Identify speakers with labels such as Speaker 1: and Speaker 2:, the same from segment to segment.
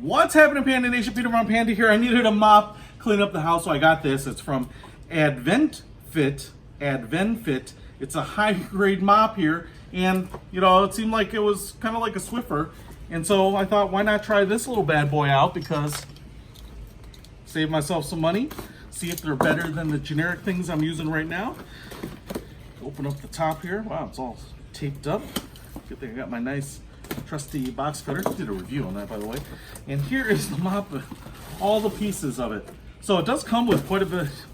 Speaker 1: What's happening, Panda Nation? Peter from Panda here. I needed a mop, clean up the house, so I got this. It's from Advenfit. It's a high-grade mop here, and you know, it seemed like it was kind of like a Swiffer, and so I thought, why not try this little bad boy out? Because save myself some money, see if they're better than the generic things I'm using right now. Open up the top here. Wow, it's all taped up. Good thing I got my nice trusty box cutter. Did a review on that, by the way. And here is the mop, all the pieces of it. So it does come with quite a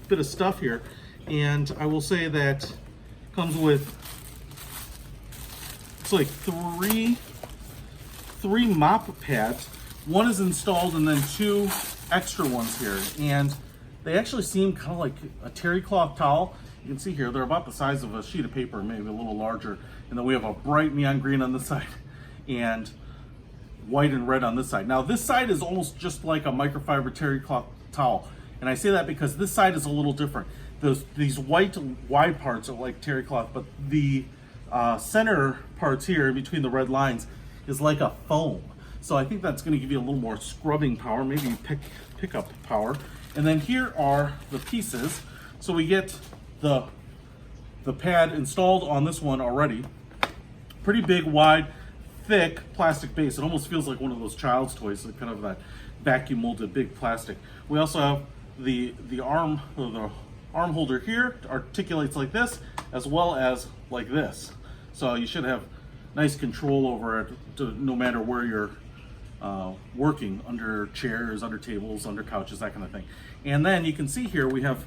Speaker 1: bit of stuff here, and I will say that it comes with, it's like three mop pads. One is installed and then two extra ones here, and they actually seem kind of like a terry cloth towel. You can see here they're about the size of a sheet of paper, maybe a little larger, and then we have a bright neon green on this side and white and red on this side. Now this side is almost just like a microfiber terry cloth towel, and I say that because this side is a little different. These white wide parts are like terry cloth, but the center parts here between the red lines is like a foam. So I think that's going to give you a little more scrubbing power, maybe pick up power. And then here are the pieces. So we get the pad installed on this one already. Pretty big, wide, thick plastic base. It almost feels like one of those child's toys, so kind of that vacuum molded big plastic. We also have the arm holder here, articulates like this as well as like this. So you should have nice control over it no matter where you're working, under chairs, under tables, under couches, that kind of thing. And then you can see here we have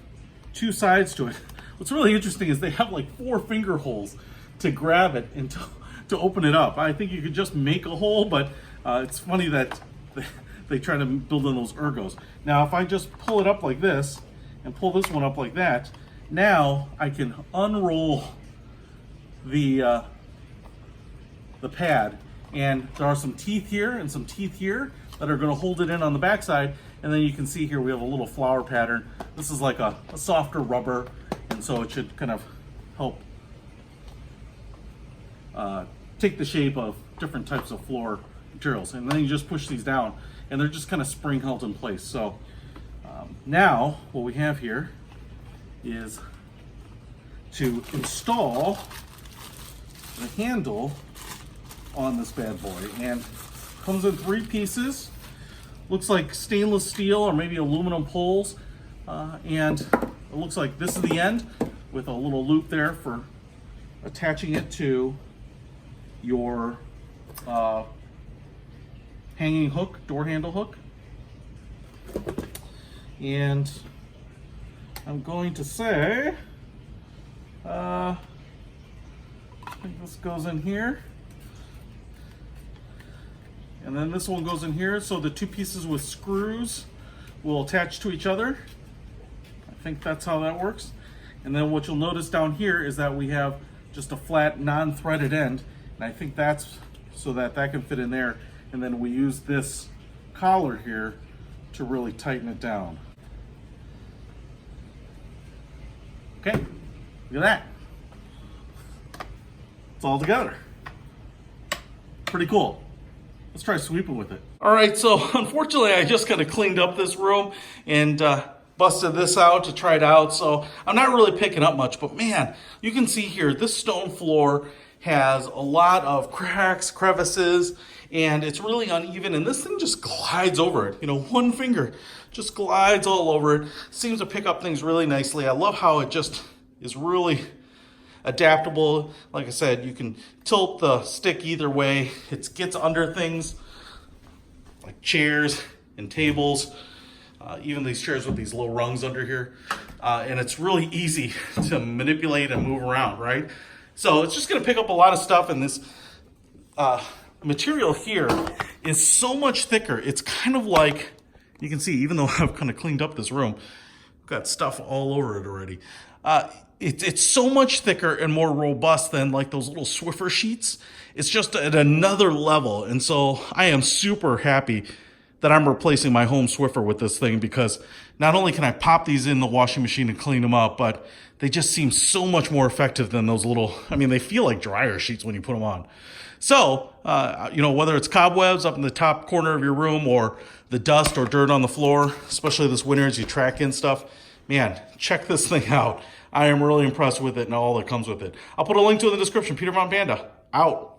Speaker 1: two sides to it. What's really interesting is they have like 4 finger holes to grab it and to open it up. I think you could just make a hole, but it's funny that they try to build in those ergos. Now if I just pull it up like this and pull this one up like that, now I can unroll the pad, and there are some teeth here and some teeth here that are going to hold it in on the backside. And then you can see here we have a little flower pattern. This is like a softer rubber, and so it should kind of help take the shape of different types of floor materials. And then you just push these down, and they're just kind of spring held in place. So now what we have here is to install the handle on this bad boy, and comes in 3 pieces. Looks like stainless steel or maybe aluminum poles, and it looks like this is the end with a little loop there for attaching it to your hanging hook, door handle hook. And I'm going to say, I think this goes in here. And then this one goes in here, so the 2 pieces with screws will attach to each other. I think that's how that works. And then what you'll notice down here is that we have just a flat, non-threaded end, and I think that's so that can fit in there. And then we use this collar here to really tighten it down. Okay, look at that. It's all together. Pretty cool. Let's try sweeping with it. All right, so unfortunately I just kind of cleaned up this room and busted this out to try it out. So I'm not really picking up much, but man, you can see here, this stone floor has a lot of cracks, crevices, and it's really uneven, and this thing just glides over it. You know, one finger just glides all over it. Seems to pick up things really nicely. I love how it just is really adaptable. Like I said, you can tilt the stick either way. It gets under things like chairs and tables, even these chairs with these little rungs under here. And it's really easy to manipulate and move around, right? So it's just gonna pick up a lot of stuff, and this material here is so much thicker. It's kind of like, you can see, even though I've kind of cleaned up this room, I've got stuff all over it already. It's so much thicker and more robust than like those little Swiffer sheets. It's just at another level. And so I am super happy that I'm replacing my home Swiffer with this thing, because not only can I pop these in the washing machine and clean them up, but they just seem so much more effective than those little, I mean, they feel like dryer sheets when you put them on. So, whether it's cobwebs up in the top corner of your room or the dust or dirt on the floor, especially this winter as you track in stuff, man, check this thing out. I am really impressed with it and all that comes with it. I'll put a link to it in the description. Peter von Panda, out.